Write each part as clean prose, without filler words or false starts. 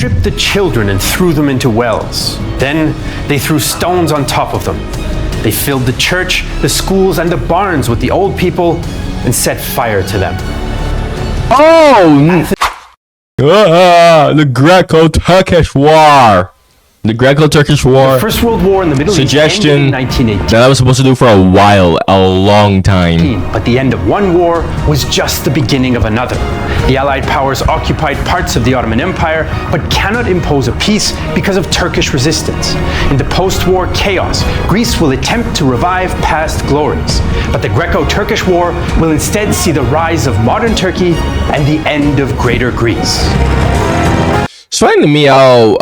stripped the children and threw them into wells. Then they threw stones on top of them. They filled the church, the schools, and the barns with the old people and set fire to them. Oh! The Greco-Turkish War. The Greco-Turkish War. The First World War in the Middle East ended in 1918. That I was supposed to do for a while, a long time. But the end of one war was just the beginning of another. The Allied powers occupied parts of the Ottoman Empire, but cannot impose a peace because of Turkish resistance. In the post-war chaos, Greece will attempt to revive past glories. But the Greco-Turkish War will instead see the rise of modern Turkey and the end of Greater Greece. It's funny to me how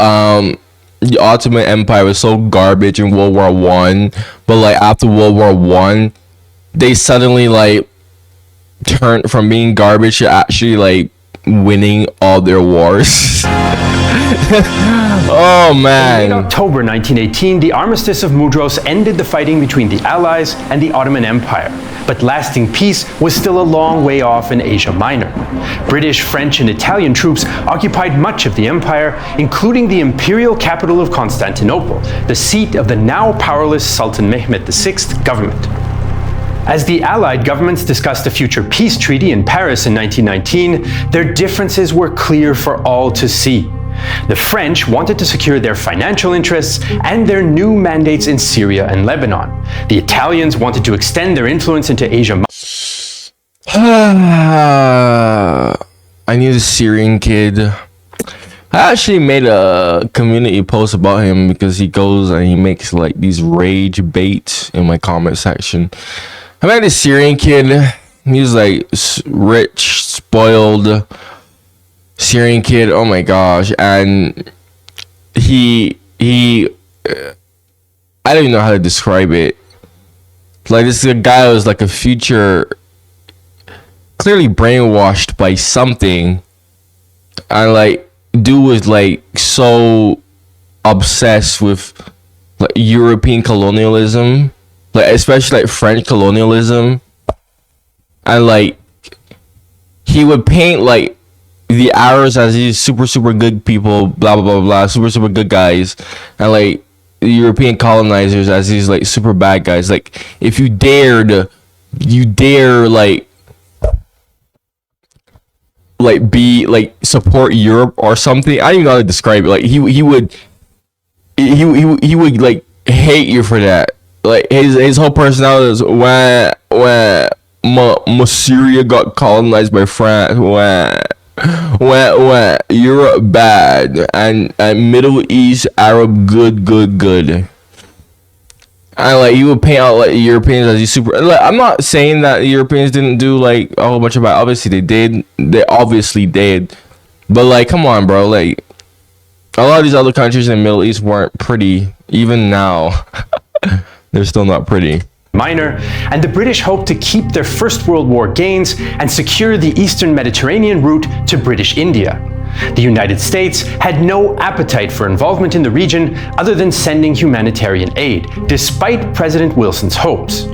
the Ottoman Empire was so garbage in World War One, but like after World War One, they suddenly like turned from being garbage to actually like winning all their wars. Oh man. In October 1918, the Armistice of Mudros ended the fighting between the Allies and the Ottoman Empire. But lasting peace was still a long way off in Asia Minor. British, French, and Italian troops occupied much of the empire, including the imperial capital of Constantinople, the seat of the now powerless Sultan Mehmed VI government. As the Allied governments discussed a future peace treaty in Paris in 1919, their differences were clear for all to see. The French wanted to secure their financial interests and their new mandates in Syria and Lebanon. The Italians wanted to extend their influence into Asia. I knew the Syrian kid. I actually made a community post about him because he goes and he makes like these rage baits in my comment section. I met this Syrian kid. He's like rich, spoiled Syrian kid. Oh my gosh. And he I don't even know how to describe it. Like, this is a guy who was like a future, clearly brainwashed by something, and like dude was like so obsessed with like European colonialism, like especially like French colonialism, and like he would paint like the Arabs as these super good people, blah blah blah blah, super good guys, and like the European colonizers as these like super bad guys. Like if you dare like be like support Europe or something, I don't even know how to describe it. Like he would like hate you for that. Like his whole personality is when Syria got colonized by France, when Europe bad and Middle East Arab good. And like you would paint out like Europeans as these super. Like, I'm not saying that the Europeans didn't do like a whole bunch of bad. Obviously they did. They obviously did. But like, come on, bro. Like a lot of these other countries in the Middle East weren't pretty. Even now, they're still not pretty. Minor, and the British hoped to keep their First World War gains and secure the Eastern Mediterranean route to British India. The United States had no appetite for involvement in the region other than sending humanitarian aid, despite President Wilson's hopes.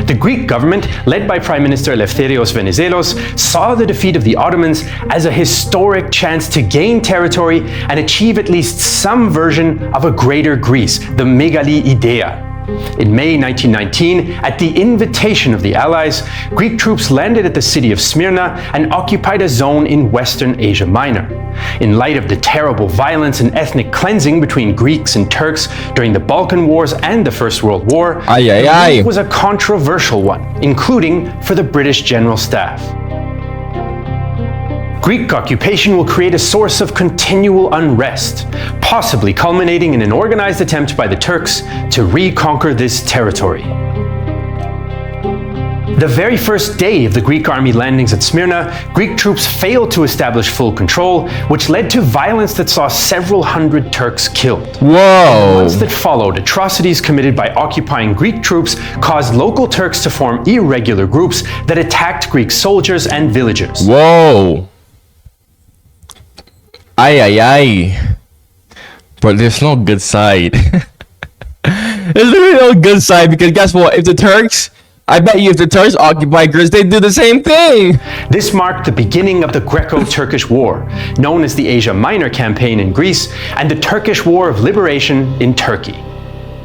The Greek government, led by Prime Minister Eleftherios Venizelos, saw the defeat of the Ottomans as a historic chance to gain territory and achieve at least some version of a Greater Greece, the Megali Idea. In May 1919, at the invitation of the Allies, Greek troops landed at the city of Smyrna and occupied a zone in Western Asia Minor. In light of the terrible violence and ethnic cleansing between Greeks and Turks during the Balkan Wars and the First World War, the move was a controversial one, including for the British General Staff. Greek occupation will create a source of continual unrest, possibly culminating in an organized attempt by the Turks to reconquer this territory. The very first day of the Greek army landings at Smyrna, Greek troops failed to establish full control, which led to violence that saw several hundred Turks killed. Whoa! In the months that followed, atrocities committed by occupying Greek troops caused local Turks to form irregular groups that attacked Greek soldiers and villagers. Whoa! Ay. But there's no good side. There's really no good side, because guess what? If the Turks I bet you if the Turks occupy Greece, they'd do the same thing. This marked the beginning of the Greco-Turkish War, known as the Asia Minor Campaign in Greece and the Turkish War of Liberation in Turkey.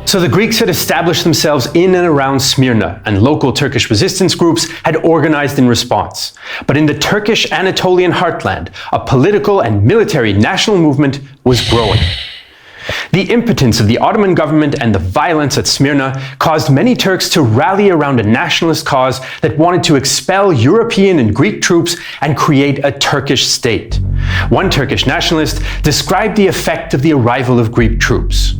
So the Greeks had established themselves in and around Smyrna, and local Turkish resistance groups had organized in response. But in the Turkish Anatolian heartland, a political and military national movement was growing. The impotence of the Ottoman government and the violence at Smyrna caused many Turks to rally around a nationalist cause that wanted to expel European and Greek troops and create a Turkish state. One Turkish nationalist described the effect of the arrival of Greek troops.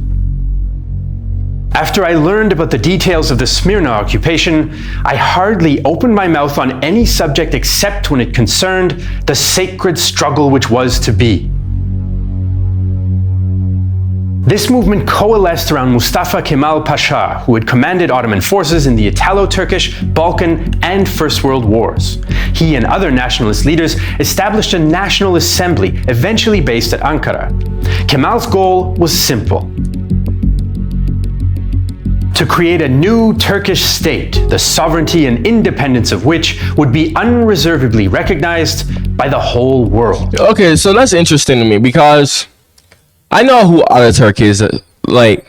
After I learned about the details of the Smyrna occupation, I hardly opened my mouth on any subject except when it concerned the sacred struggle which was to be. This movement coalesced around Mustafa Kemal Pasha, who had commanded Ottoman forces in the Italo-Turkish, Balkan, and First World Wars. He and other nationalist leaders established a national assembly, eventually based at Ankara. Kemal's goal was simple: to create a new Turkish state, the sovereignty and independence of which would be unreservedly recognized by the whole world. Okay, so that's interesting to me because I know who Ataturk is. Like,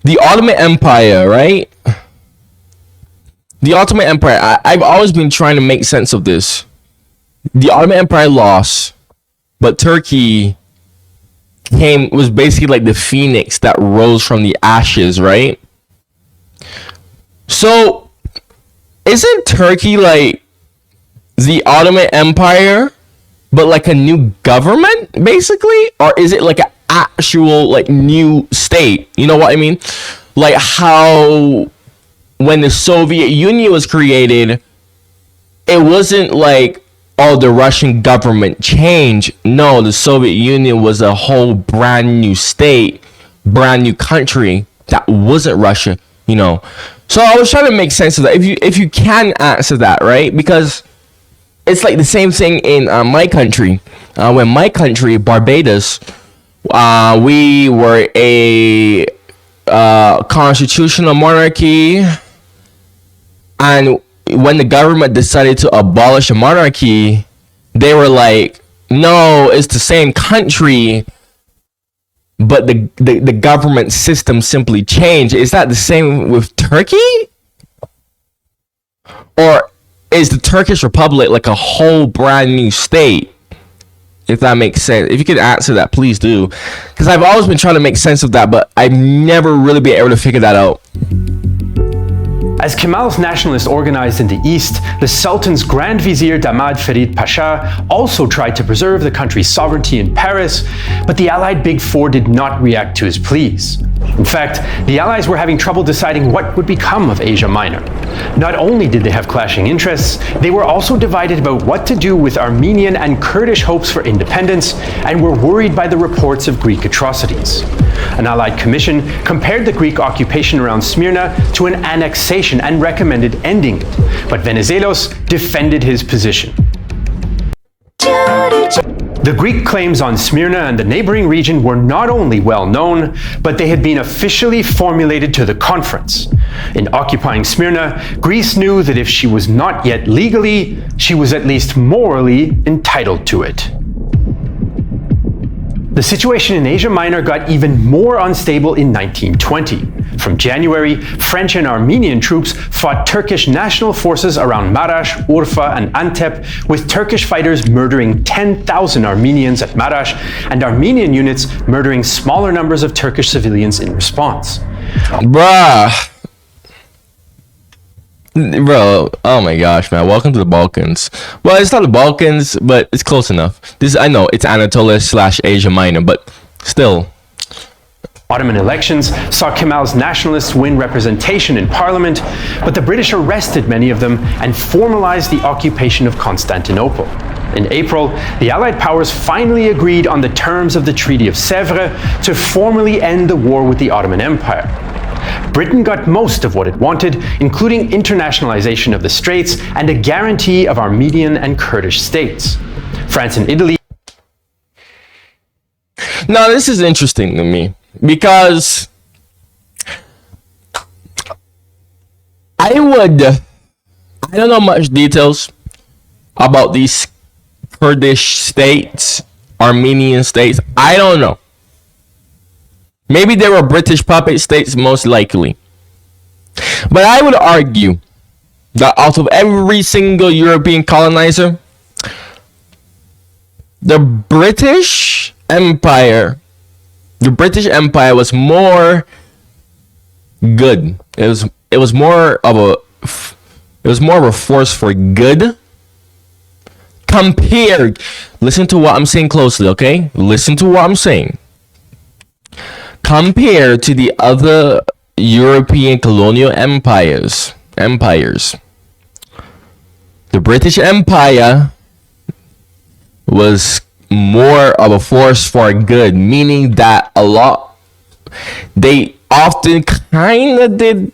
the Ottoman Empire, right? The Ottoman Empire, I've always been trying to make sense of this. The Ottoman Empire lost, but Turkey was basically like the phoenix that rose from the ashes, right? So, isn't Turkey like the Ottoman Empire, but like a new government, basically? Or is it like an actual like new state? You know what I mean? Like how when the Soviet Union was created, it wasn't like, oh, the Russian government changed. No, the Soviet Union was a whole brand new state, brand new country that wasn't Russia, you know. So I was trying to make sense of that. If you can answer that, right? Because it's like the same thing in my country. When my country, Barbados, we were a constitutional monarchy, and when the government decided to abolish the monarchy, they were like, no, it's the same country, but the government system simply changed. Is that the same with Turkey? Or is the Turkish Republic like a whole brand new state? If that makes sense. If you could answer that, please do. Because I've always been trying to make sense of that, but I've never really been able to figure that out. As Kemal's nationalists organized in the east, the Sultan's Grand Vizier Damad Ferid Pasha also tried to preserve the country's sovereignty in Paris, but the Allied Big Four did not react to his pleas. In fact, the Allies were having trouble deciding what would become of Asia Minor. Not only did they have clashing interests, they were also divided about what to do with Armenian and Kurdish hopes for independence, and were worried by the reports of Greek atrocities. An Allied commission compared the Greek occupation around Smyrna to an annexation and recommended ending it, but Venizelos defended his position. The Greek claims on Smyrna and the neighboring region were not only well known, but they had been officially formulated to the conference. In occupying Smyrna, Greece knew that if she was not yet legally, she was at least morally entitled to it. The situation in Asia Minor got even more unstable in 1920. From January, French and Armenian troops fought Turkish national forces around Marash, Urfa, and Antep, with Turkish fighters murdering 10,000 Armenians at Marash, and Armenian units murdering smaller numbers of Turkish civilians in response. Bro, oh my gosh, man. Welcome to the Balkans. Well, it's not the Balkans, but it's close enough. I know it's Anatolia/Asia Minor, but still. Ottoman elections saw Kemal's nationalists win representation in parliament, but the British arrested many of them and formalized the occupation of Constantinople. In April, the Allied powers finally agreed on the terms of the Treaty of Sèvres to formally end the war with the Ottoman Empire. Britain got most of what it wanted, including internationalization of the Straits and a guarantee of Armenian and Kurdish states. France and Italy. Now, this is interesting to me because I don't know much details about these Kurdish states, Armenian states. I don't know. Maybe they were British puppet states, most likely. But I would argue that out of every single European colonizer, the British Empire was more good. It was more of a force for good compared. Listen to what I'm saying closely, okay? Listen to what I'm saying. Compared to the other European colonial empires, the British Empire was more of a force for good, meaning that they often kind of did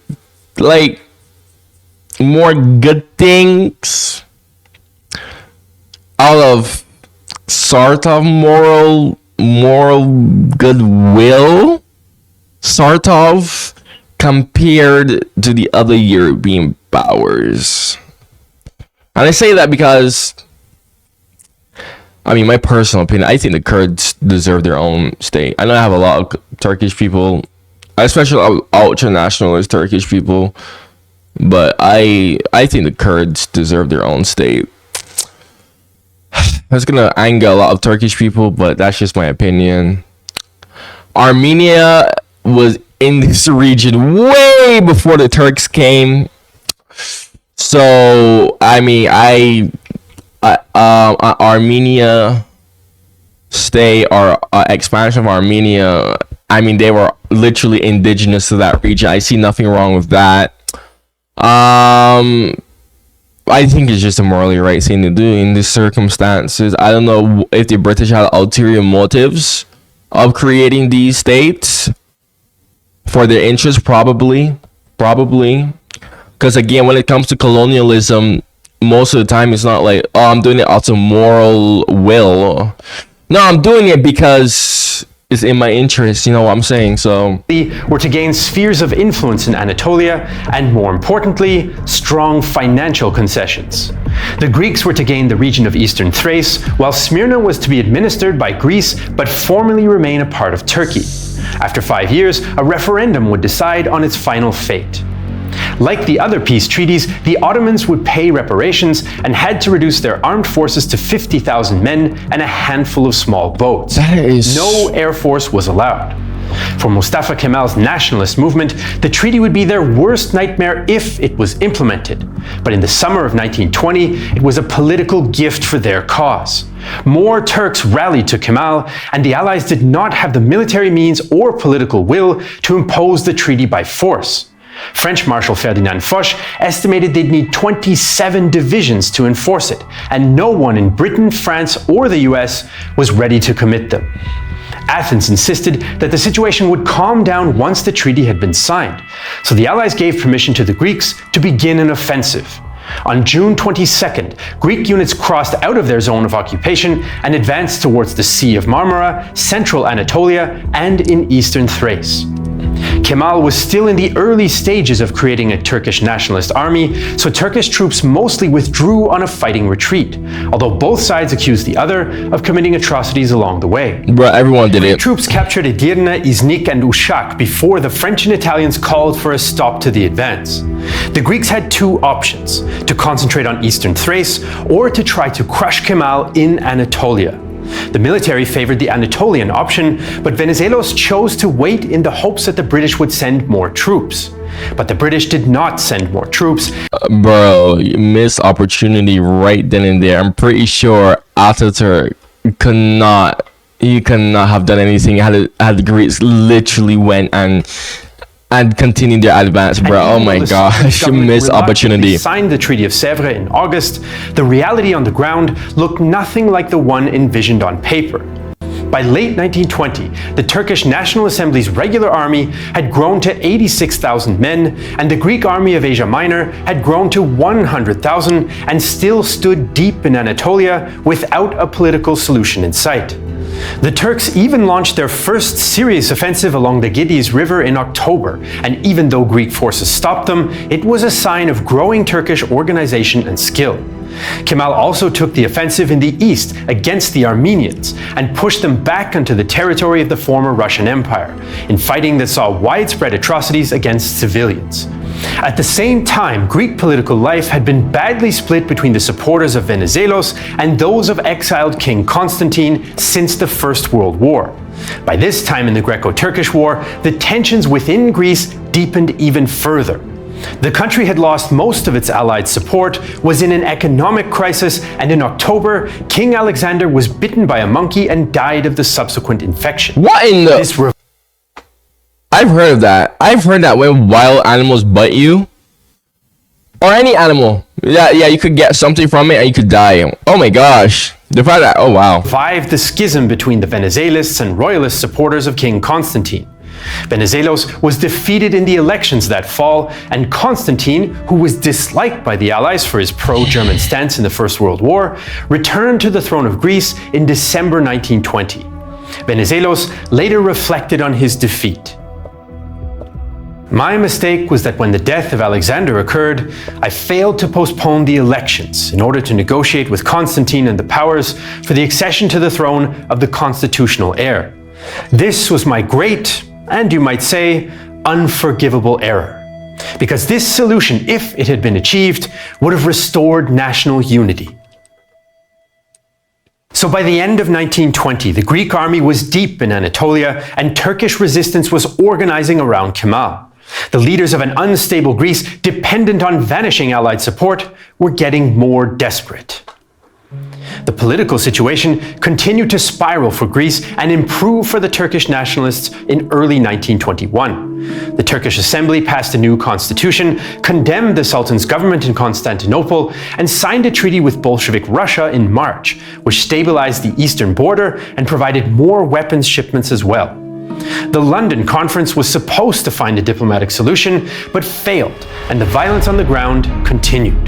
like more good things out of sort of moral goodwill, sort of, compared to the other European powers. And I say that because, I mean, my personal opinion, I think the Kurds deserve their own state. I know I have a lot of Turkish people, especially ultra-nationalist Turkish people, but I think the Kurds deserve their own state. That's gonna anger a lot of Turkish people, but that's just my opinion. Armenia was in this region way before the Turks came. So, I mean, Armenia stay or expansion of Armenia, I mean, they were literally indigenous to that region. I see nothing wrong with that. I think it's just a morally right thing to do in these circumstances. I don't know if the British had ulterior motives of creating these states for their interests. Probably. Because again, when it comes to colonialism, most of the time it's not like, oh, I'm doing it out of moral will. No, I'm doing it because it's in my interest, you know what I'm saying? So were to gain spheres of influence in Anatolia, and more importantly, strong financial concessions. The Greeks were to gain the region of eastern Thrace, while Smyrna was to be administered by Greece but formally remain a part of Turkey. After 5 years, a referendum would decide on its final fate. Like the other peace treaties, the Ottomans would pay reparations and had to reduce their armed forces to 50,000 men and a handful of small boats. No air force was allowed. For Mustafa Kemal's nationalist movement, the treaty would be their worst nightmare if it was implemented. But in the summer of 1920, it was a political gift for their cause. More Turks rallied to Kemal, and the Allies did not have the military means or political will to impose the treaty by force. French Marshal Ferdinand Foch estimated they'd need 27 divisions to enforce it, and no one in Britain, France, or the US was ready to commit them. Athens insisted that the situation would calm down once the treaty had been signed, so the Allies gave permission to the Greeks to begin an offensive. On June 22nd, Greek units crossed out of their zone of occupation and advanced towards the Sea of Marmara, central Anatolia, and in eastern Thrace. Kemal was still in the early stages of creating a Turkish nationalist army, so Turkish troops mostly withdrew on a fighting retreat, although both sides accused the other of committing atrocities along the way. Bro, everyone did it. Troops captured Edirne, Iznik, and Uşak before the French and Italians called for a stop to the advance. The Greeks had two options: to concentrate on eastern Thrace or to try to crush Kemal in Anatolia. The military favored the Anatolian option, but Venizelos chose to wait in the hopes that the British would send more troops. But the British did not send more troops. Bro, you missed opportunity right then and there. I'm pretty sure Ataturk could not have done anything had the Greeks literally went and continued their advance, bro. Oh my gosh, you missed opportunity. Signed the Treaty of Sèvres in August. The reality on the ground looked nothing like the one envisioned on paper. By late 1920, the Turkish National Assembly's regular army had grown to 86,000 men, and the Greek army of Asia Minor had grown to 100,000 and still stood deep in Anatolia without a political solution in sight. The Turks even launched their first serious offensive along the Gediz River in October, and even though Greek forces stopped them, it was a sign of growing Turkish organization and skill. Kemal also took the offensive in the east against the Armenians and pushed them back onto the territory of the former Russian Empire, in fighting that saw widespread atrocities against civilians. At the same time, Greek political life had been badly split between the supporters of Venizelos and those of exiled King Constantine since the First World War. By this time in the Greco-Turkish War, the tensions within Greece deepened even further. The country had lost most of its allied support, was in an economic crisis, and in October, King Alexander was bitten by a monkey and died of the subsequent infection. What in the... I've heard of that. I've heard that when wild animals bite you, or any animal, yeah, you could get something from it and you could die. Oh my gosh. The fact that, oh wow. Survived the schism between the Venizelists and royalist supporters of King Constantine. Venizelos was defeated in the elections that fall, and Constantine, who was disliked by the Allies for his pro-German stance in the First World War, returned to the throne of Greece in December 1920. Venizelos later reflected on his defeat. My mistake was that when the death of Alexander occurred, I failed to postpone the elections in order to negotiate with Constantine and the powers for the accession to the throne of the constitutional heir. This was my great, and you might say, unforgivable error. Because this solution, if it had been achieved, would have restored national unity. So by the end of 1920, the Greek army was deep in Anatolia, and Turkish resistance was organizing around Kemal. The leaders of an unstable Greece, dependent on vanishing Allied support, were getting more desperate. The political situation continued to spiral for Greece and improve for the Turkish nationalists in early 1921. The Turkish assembly passed a new constitution, condemned the Sultan's government in Constantinople, and signed a treaty with Bolshevik Russia in March, which stabilized the eastern border and provided more weapons shipments as well. The London Conference was supposed to find a diplomatic solution, but failed, and the violence on the ground continued.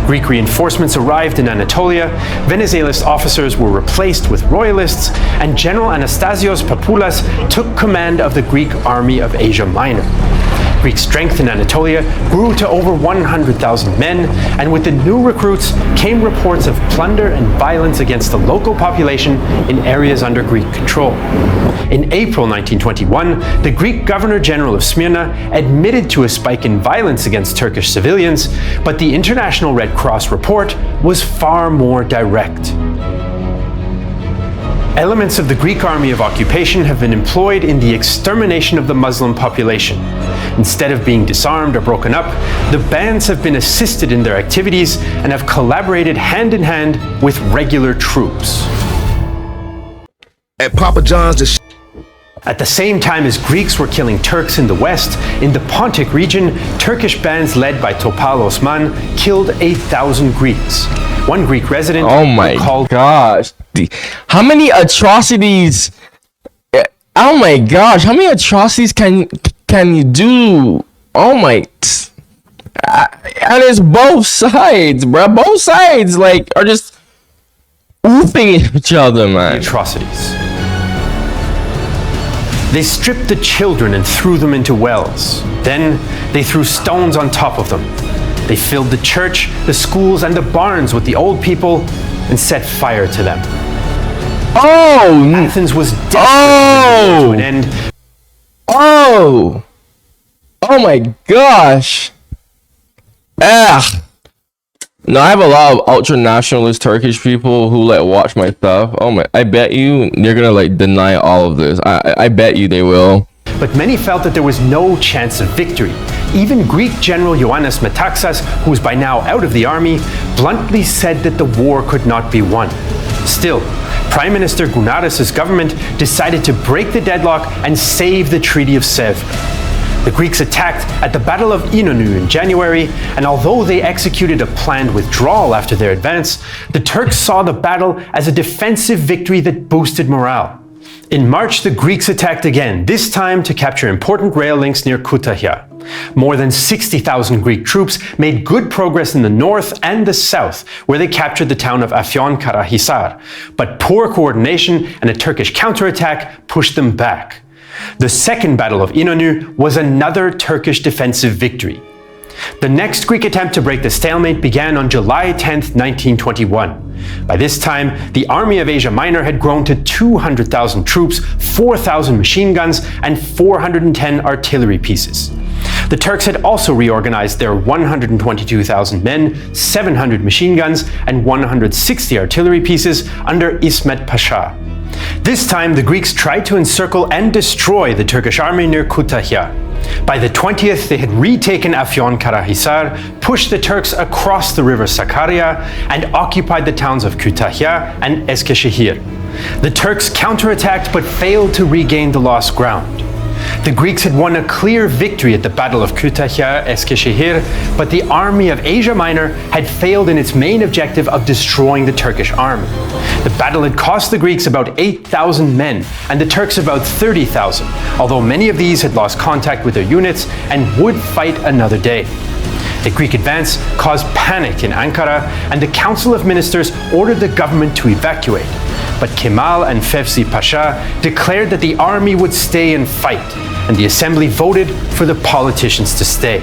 Greek reinforcements arrived in Anatolia, Venizelos officers were replaced with royalists, and General Anastasios Papoulas took command of the Greek army of Asia Minor. Greek strength in Anatolia grew to over 100,000 men, and with the new recruits came reports of plunder and violence against the local population in areas under Greek control. In April 1921, the Greek Governor-General of Smyrna admitted to a spike in violence against Turkish civilians, but the International Red Cross report was far more direct. Elements of the Greek army of occupation have been employed in the extermination of the Muslim population. Instead of being disarmed or broken up, the bands have been assisted in their activities and have collaborated hand in hand with regular troops. At Papa John's, At the same time as Greeks were killing Turks in the west, in the Pontic region, Turkish bands led by Topal Osman killed 8,000 Greeks. One Greek resident called... gosh. How many atrocities... Oh my gosh, how many atrocities can you do? Oh my... And it's both sides, bro. Both sides, like, are just oofing at each other, man. Atrocities. They stripped the children and threw them into wells. Then they threw stones on top of them. They filled the church, the schools, and the barns with the old people and set fire to them. Oh! Athens was desperate to an end. Oh! Oh my gosh! Ugh! No, I have a lot of ultra-nationalist Turkish people who like watch my stuff. Oh my! I bet you they're gonna like deny all of this. I bet you they will. But many felt that there was no chance of victory. Even Greek General Ioannis Metaxas, who was by now out of the army, bluntly said that the war could not be won. Still, Prime Minister Gounaris' government decided to break the deadlock and save the Treaty of Sèvres. The Greeks attacked at the Battle of Inonu in January, and although they executed a planned withdrawal after their advance, the Turks saw the battle as a defensive victory that boosted morale. In March, the Greeks attacked again, this time to capture important rail links near Kütahya. More than 60,000 Greek troops made good progress in the north and the south, where they captured the town of Afyonkarahisar, but poor coordination and a Turkish counterattack pushed them back. The Second Battle of İnönü was another Turkish defensive victory. The next Greek attempt to break the stalemate began on July 10, 1921. By this time, the Army of Asia Minor had grown to 200,000 troops, 4,000 machine guns, and 410 artillery pieces. The Turks had also reorganized their 122,000 men, 700 machine guns, and 160 artillery pieces under İsmet Pasha. This time, the Greeks tried to encircle and destroy the Turkish army near Kütahya. By the 20th, they had retaken Afyonkarahisar, pushed the Turks across the river Sakarya, and occupied the towns of Kütahya and Eskişehir. The Turks counterattacked but failed to regain the lost ground. The Greeks had won a clear victory at the Battle of Kütahya, Eskişehir, but the army of Asia Minor had failed in its main objective of destroying the Turkish army. The battle had cost the Greeks about 8,000 men and the Turks about 30,000, although many of these had lost contact with their units and would fight another day. The Greek advance caused panic in Ankara, and the Council of Ministers ordered the government to evacuate. But Kemal and Fevzi Pasha declared that the army would stay and fight, and the assembly voted for the politicians to stay.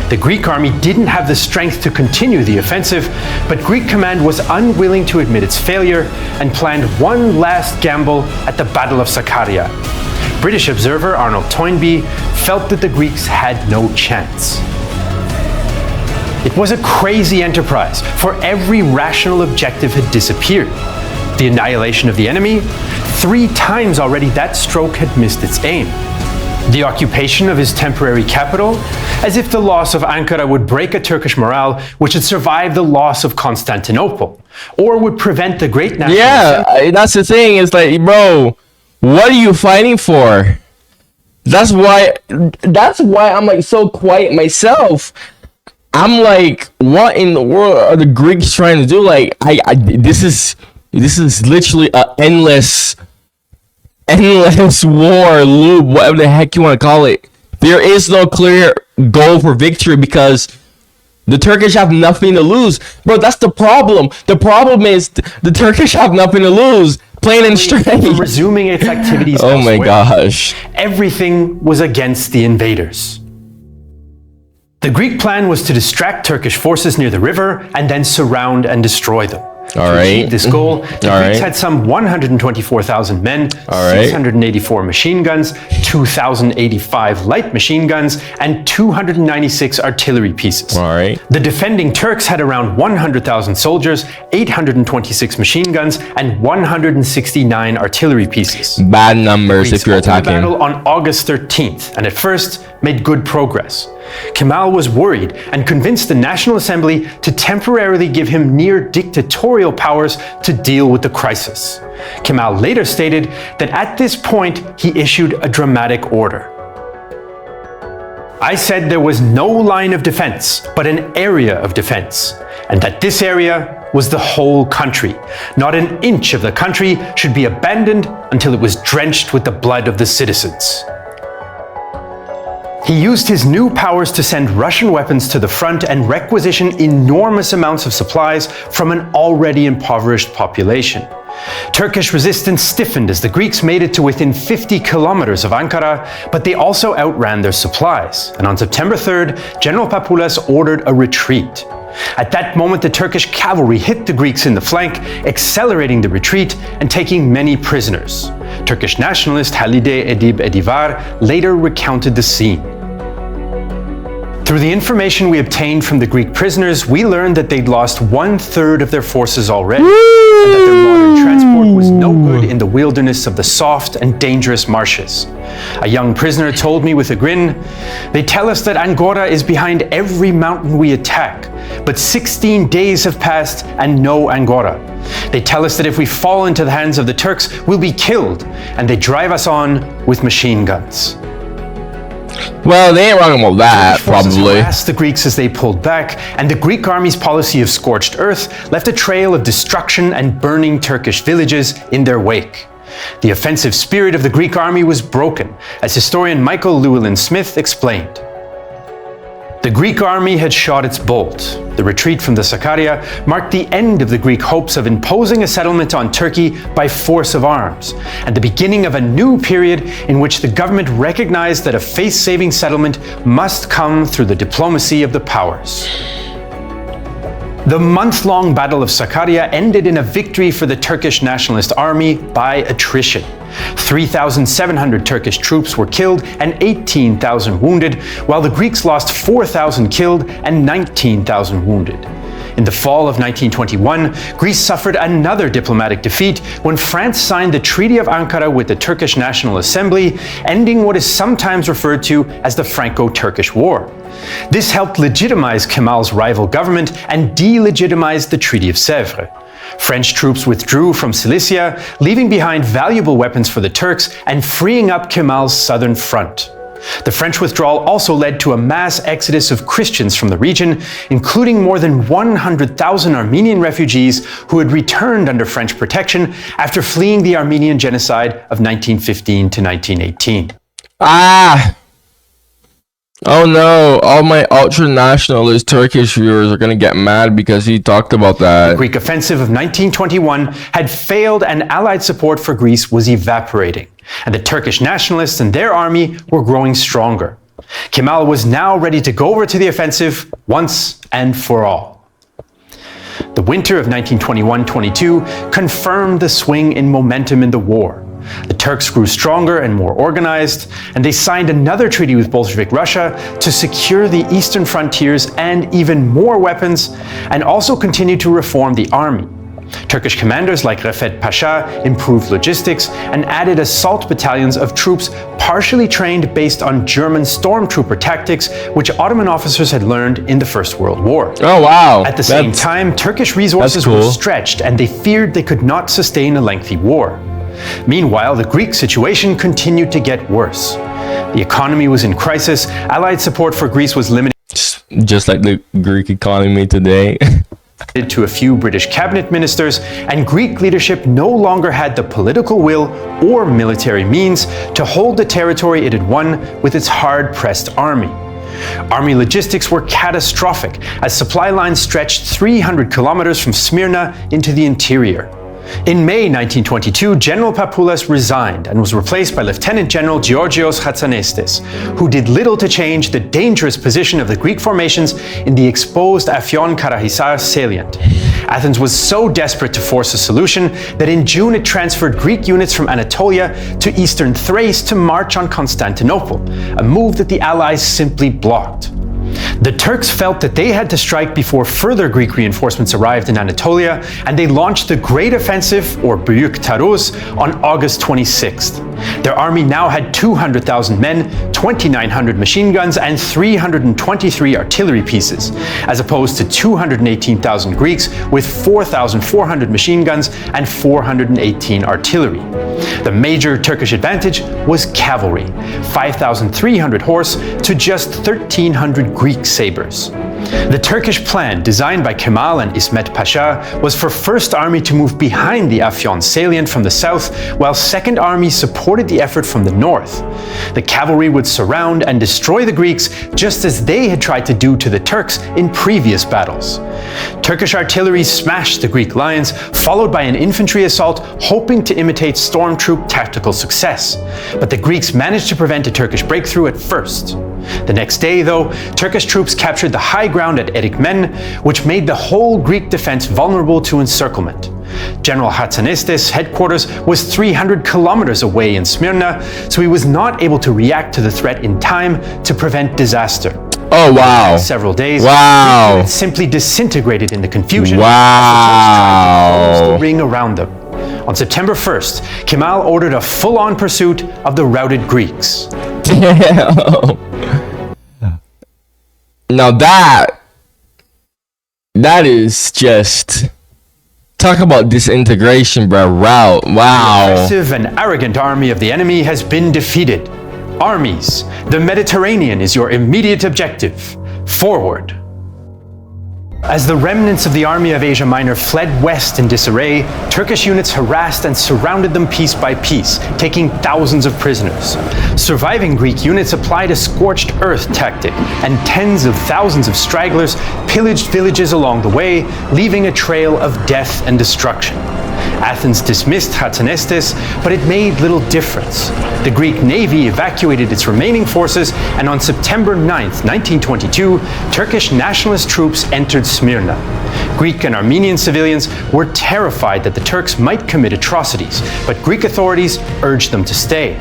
The Greek army didn't have the strength to continue the offensive, but Greek command was unwilling to admit its failure and planned one last gamble at the Battle of Sakarya. British observer Arnold Toynbee felt that the Greeks had no chance. It was a crazy enterprise, for every rational objective had disappeared. The annihilation of the enemy, 3 times already that stroke had missed its aim. The occupation of his temporary capital, as if the loss of Ankara would break a Turkish morale which had survived the loss of Constantinople, or would prevent the great national assembly. That's the thing, it's like, bro, what are you fighting for? That's why I'm like so quiet myself. I'm like, what in the world are the Greeks trying to do? Like, this is literally an endless war loop, whatever the heck you want to call it. There is no clear goal for victory because the Turkish have nothing to lose. Bro, that's the problem. The problem is the Turkish have nothing to lose. Plain and straight. From resuming its activities Oh elsewhere, my gosh. everything was against the invaders. The Greek plan was to distract Turkish forces near the river and then surround and destroy them. To achieve this goal, the Greeks had some 124,000 men, 684 machine guns, 2,085 light machine guns, and 296 artillery pieces. The defending Turks had around 100,000 soldiers, 826 machine guns, and 169 artillery pieces. Bad numbers if you're attacking. The battle on August 13th, and at first made good progress. Kemal was worried and convinced the National Assembly to temporarily give him near dictatorial powers to deal with the crisis. Kemal later stated that at this point he issued a dramatic order. I said there was no line of defense, but an area of defense, and that this area was the whole country. Not an inch of the country should be abandoned until it was drenched with the blood of the citizens. He used his new powers to send Russian weapons to the front and requisition enormous amounts of supplies from an already impoverished population. Turkish resistance stiffened as the Greeks made it to within 50 kilometers of Ankara, but they also outran their supplies. And on September 3rd, General Papulas ordered a retreat. At that moment, the Turkish cavalry hit the Greeks in the flank, accelerating the retreat and taking many prisoners. Turkish nationalist Halide Edip Edivar later recounted the scene. Through the information we obtained from the Greek prisoners, we learned that they'd lost 1/3 of their forces already, and that their modern transport was no good in the wilderness of the soft and dangerous marshes. A young prisoner told me with a grin, "They tell us that Angora is behind every mountain we attack, but 16 days have passed and no Angora. They tell us that if we fall into the hands of the Turks, we'll be killed, and they drive us on with machine guns." Well, they ain't wrong about that, probably. Harassed the Greeks as they pulled back, and the Greek army's policy of scorched earth left a trail of destruction and burning Turkish villages in their wake. The offensive spirit of the Greek army was broken, as historian Michael Llewellyn Smith explained. The Greek army had shot its bolt. The retreat from the Sakarya marked the end of the Greek hopes of imposing a settlement on Turkey by force of arms, and the beginning of a new period in which the government recognized that a face-saving settlement must come through the diplomacy of the powers. The month-long Battle of Sakarya ended in a victory for the Turkish nationalist army by attrition. 3,700 Turkish troops were killed and 18,000 wounded, while the Greeks lost 4,000 killed and 19,000 wounded. In the fall of 1921, Greece suffered another diplomatic defeat when France signed the Treaty of Ankara with the Turkish National Assembly, ending what is sometimes referred to as the Franco-Turkish War. This helped legitimize Kemal's rival government and delegitimize the Treaty of Sèvres. French troops withdrew from Cilicia, leaving behind valuable weapons for the Turks and freeing up Kemal's southern front. The French withdrawal also led to a mass exodus of Christians from the region, including more than 100,000 Armenian refugees who had returned under French protection after fleeing the Armenian genocide of 1915 to 1918. Oh no, all my ultra-nationalist Turkish viewers are gonna get mad because he talked about that. The Greek offensive of 1921 had failed and Allied support for Greece was evaporating, and the Turkish nationalists and their army were growing stronger. Kemal was now ready to go over to the offensive once and for all. The winter of 1921-22 confirmed the swing in momentum in the war. The Turks grew stronger and more organized, and they signed another treaty with Bolshevik Russia to secure the eastern frontiers and even more weapons, and also continued to reform the army. Turkish commanders like Refet Pasha improved logistics and added assault battalions of troops partially trained based on German stormtrooper tactics, which Ottoman officers had learned in the First World War. Oh wow! At the same time, Turkish resources were stretched and they feared they could not sustain a lengthy war. Meanwhile, the Greek situation continued to get worse. The economy was in crisis, Allied support for Greece was limited. Just like the Greek economy today. To a few British cabinet ministers, and Greek leadership no longer had the political will or military means to hold the territory it had won with its hard-pressed army. Army logistics were catastrophic, as supply lines stretched 300 kilometers from Smyrna into the interior. In May 1922, General Papoulas resigned and was replaced by Lieutenant General Georgios Hatsanestes, who did little to change the dangerous position of the Greek formations in the exposed Afyon-Karahisar salient. Athens was so desperate to force a solution that in June it transferred Greek units from Anatolia to eastern Thrace to march on Constantinople, a move that the Allies simply blocked. The Turks felt that they had to strike before further Greek reinforcements arrived in Anatolia, and they launched the Great Offensive, or Büyük Taarruz, on August 26th. Their army now had 200,000 men, 2,900 machine guns, and 323 artillery pieces, as opposed to 218,000 Greeks with 4,400 machine guns and 418 artillery. The major Turkish advantage was cavalry, 5,300 horse to just 1,300 Greek sabers. The Turkish plan, designed by Kemal and İsmet Pasha, was for First Army to move behind the Afyon salient from the south, while Second Army supported the effort from the north. The cavalry would surround and destroy the Greeks, just as they had tried to do to the Turks in previous battles. Turkish artillery smashed the Greek lines, followed by an infantry assault hoping to imitate stormtroop tactical success. But the Greeks managed to prevent a Turkish breakthrough at first. The next day, though, Turkish troops captured the high ground at Erikmen, which made the whole Greek defense vulnerable to encirclement. General Hatsanestes' headquarters was 300 kilometers away in Smyrna, so he was not able to react to the threat in time to prevent disaster. Oh wow! Several days, wow! It simply disintegrated in the confusion. Wow! As the Turks tried to close the ring around them. On September 1st, Kemal ordered a full-on pursuit of the routed Greeks. Damn. Now that is just talk about disintegration, bro. Wow. The aggressive and arrogant army of the enemy has been defeated. Armies, the Mediterranean is your immediate objective. Forward. As the remnants of the army of Asia Minor fled west in disarray, Turkish units harassed and surrounded them piece by piece, taking thousands of prisoners. Surviving Greek units applied a scorched earth tactic, and tens of thousands of stragglers pillaged villages along the way, leaving a trail of death and destruction. Athens dismissed Hatzanestes, but it made little difference. The Greek navy evacuated its remaining forces, and on September 9, 1922, Turkish nationalist troops entered Smyrna. Greek and Armenian civilians were terrified that the Turks might commit atrocities, but Greek authorities urged them to stay.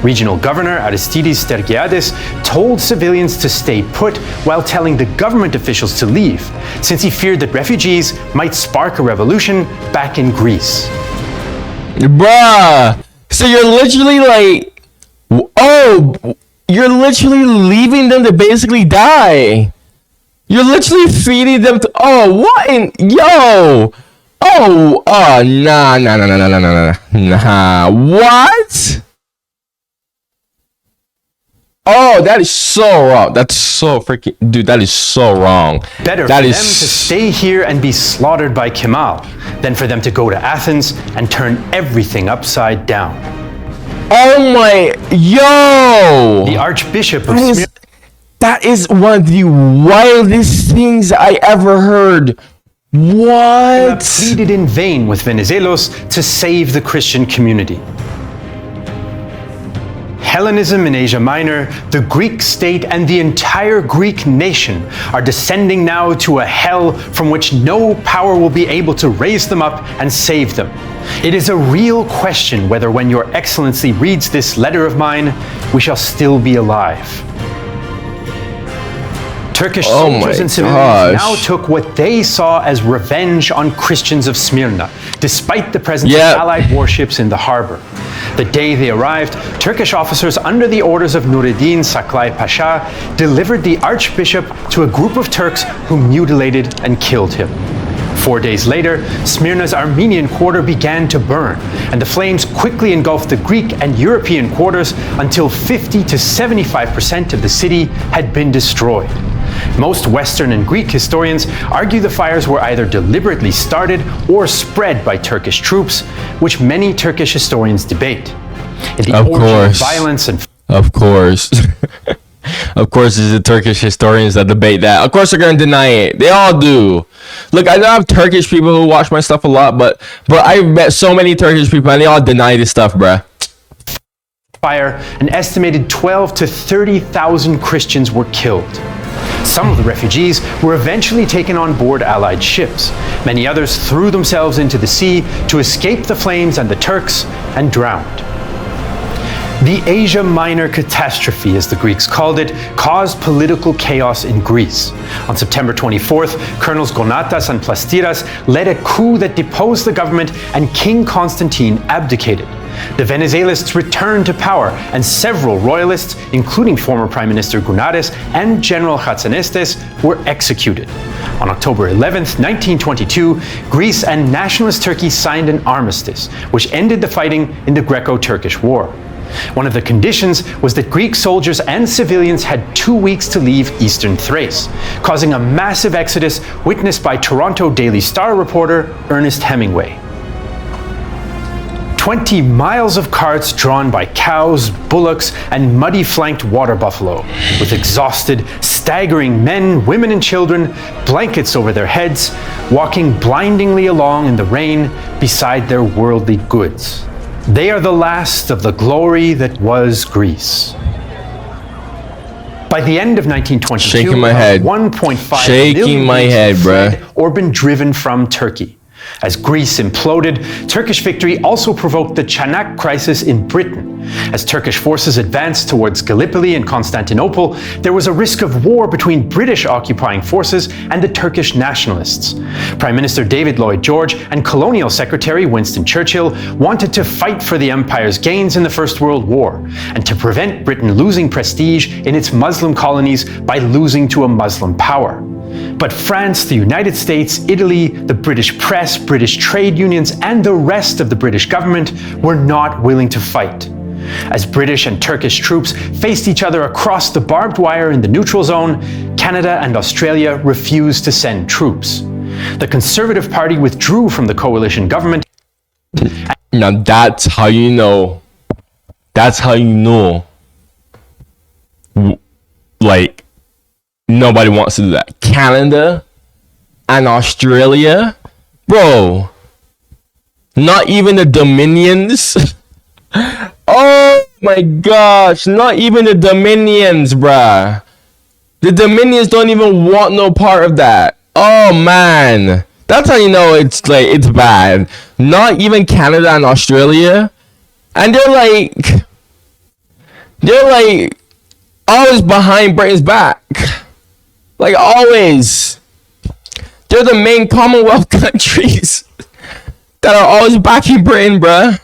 Regional Governor Aristides Stergiadis told civilians to stay put while telling the government officials to leave, since he feared that refugees might spark a revolution back in Greece. Bruh, so you're literally like, you're literally leaving them to basically die. You're literally feeding them to, nah, what? Oh, that is so wrong. That's so freaking... Dude, that is so wrong. Better for them to stay here and be slaughtered by Kemal than for them to go to Athens and turn everything upside down. Oh my... Yo! The Archbishop of Smyrna... That is one of the wildest things I ever heard. What? Pleaded in vain with Venizelos to save the Christian community. Hellenism in Asia Minor, the Greek state, and the entire Greek nation are descending now to a hell from which no power will be able to raise them up and save them. It is a real question whether when Your Excellency reads this letter of mine, we shall still be alive. Turkish soldiers and civilians now took what they saw as revenge on Christians of Smyrna, despite the presence of Allied warships in the harbor. The day they arrived, Turkish officers under the orders of Nureddin Saklai Pasha delivered the Archbishop to a group of Turks who mutilated and killed him. 4 days later, Smyrna's Armenian quarter began to burn, and the flames quickly engulfed the Greek and European quarters until 50 to 75% of the city had been destroyed. Most Western and Greek historians argue the fires were either deliberately started or spread by Turkish troops, which many Turkish historians debate. In the origin of violence and... Of course. Of course, it's the Turkish historians that debate that. Of course, they're going to deny it. They all do. Look, I know I have Turkish people who watch my stuff a lot, but I've met so many Turkish people and they all deny this stuff, bruh. Fire, an estimated 12 to 30,000 Christians were killed. Some of the refugees were eventually taken on board Allied ships. Many others threw themselves into the sea to escape the flames and the Turks and drowned. The Asia Minor catastrophe, as the Greeks called it, caused political chaos in Greece. On September 24th, Colonels Gonatas and Plastiras led a coup that deposed the government and King Constantine abdicated. The Venizelists returned to power, and several royalists, including former Prime Minister Gunares and General Hatzanestes, were executed. On October 11th, 1922, Greece and nationalist Turkey signed an armistice, which ended the fighting in the Greco-Turkish War. One of the conditions was that Greek soldiers and civilians had 2 weeks to leave eastern Thrace, causing a massive exodus witnessed by Toronto Daily Star reporter Ernest Hemingway. 20 miles of carts drawn by cows, bullocks, and muddy-flanked water buffalo, with exhausted, staggering men, women, and children, blankets over their heads, walking blindingly along in the rain beside their worldly goods. They are the last of the glory that was Greece. By the end of 1922, 1.5 million had fled or been driven from Turkey. As Greece imploded, Turkish victory also provoked the Çanak crisis in Britain. As Turkish forces advanced towards Gallipoli and Constantinople, there was a risk of war between British occupying forces and the Turkish nationalists. Prime Minister David Lloyd George and Colonial Secretary Winston Churchill wanted to fight for the empire's gains in the First World War, and to prevent Britain losing prestige in its Muslim colonies by losing to a Muslim power. But France, the United States, Italy, the British press, British trade unions, and the rest of the British government were not willing to fight. As British and Turkish troops faced each other across the barbed wire in the neutral zone, Canada and Australia refused to send troops. The Conservative Party withdrew from the coalition government. Now that's how you know. That's how you know. Like, nobody wants to do that. Canada and Australia, bro. Not even the Dominions. Oh my gosh, not even the Dominions, bruh. The Dominions don't even want no part of that. Oh man, that's how you know it's like it's bad. Not even Canada and Australia, and they're like always behind Britain's back, like always. They're the main Commonwealth countries that are always backing Britain, bruh.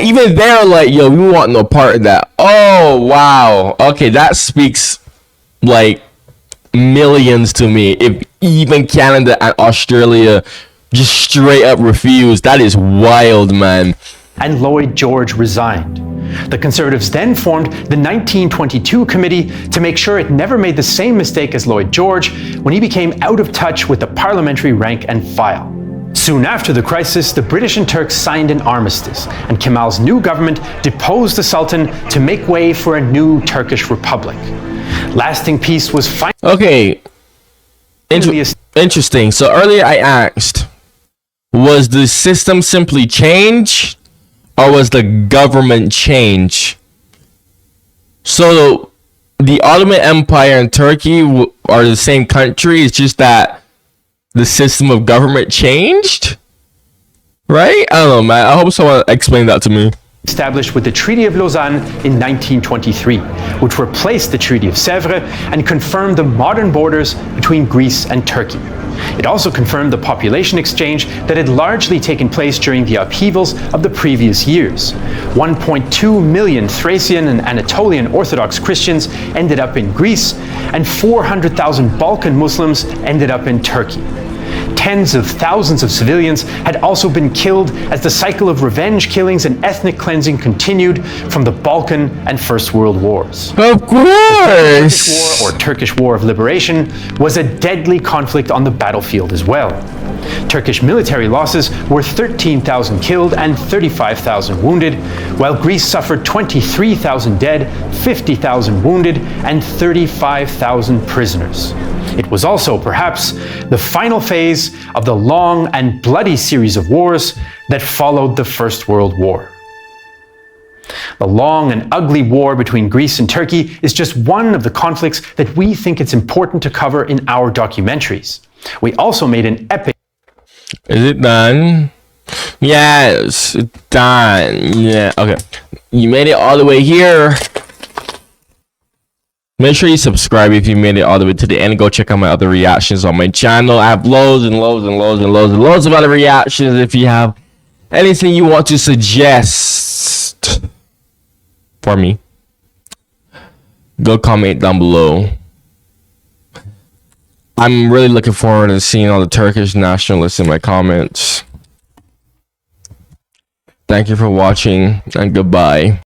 Even they're like, yo, we want no part of that. Oh wow, okay, that speaks like millions to me. If even Canada and Australia just straight up refuse, that is wild, man. And Lloyd George resigned. The Conservatives then formed the 1922 committee to make sure it never made the same mistake as Lloyd George when he became out of touch with the parliamentary rank and file. Soon after the crisis, the British and Turks signed an armistice, and Kemal's new government deposed the Sultan to make way for a new Turkish republic. Lasting peace was finally... Okay, interesting. So earlier I asked, was the system simply changed, or was the government change? So the Ottoman Empire and Turkey are the same country, it's just that the system of government changed? Right? I don't know, man. I hope someone explained that to me. Established with the Treaty of Lausanne in 1923, which replaced the Treaty of Sèvres and confirmed the modern borders between Greece and Turkey. It also confirmed the population exchange that had largely taken place during the upheavals of the previous years. 1.2 million Thracian and Anatolian Orthodox Christians ended up in Greece, and 400,000 Balkan Muslims ended up in Turkey. Tens of thousands of civilians had also been killed as the cycle of revenge killings and ethnic cleansing continued from the Balkan and First World Wars. Of course! The Turkish War, or Turkish War of Liberation, was a deadly conflict on the battlefield as well. Turkish military losses were 13,000 killed and 35,000 wounded, while Greece suffered 23,000 dead, 50,000 wounded, and 35,000 prisoners. It was also, perhaps, the final phase of the long and bloody series of wars that followed the First World War. The long and ugly war between Greece and Turkey is just one of the conflicts that we think it's important to cover in our documentaries. We also made an epic... Is it done? Yes, it's done. Yeah, okay. You made it all the way here. Make sure you subscribe if you made it all the way to the end. Go check out my other reactions on my channel. I have loads and loads and loads and loads and loads of other reactions. If you have anything you want to suggest for me, go comment down below. I'm really looking forward to seeing all the Turkish nationalists in my comments. Thank you for watching, and goodbye.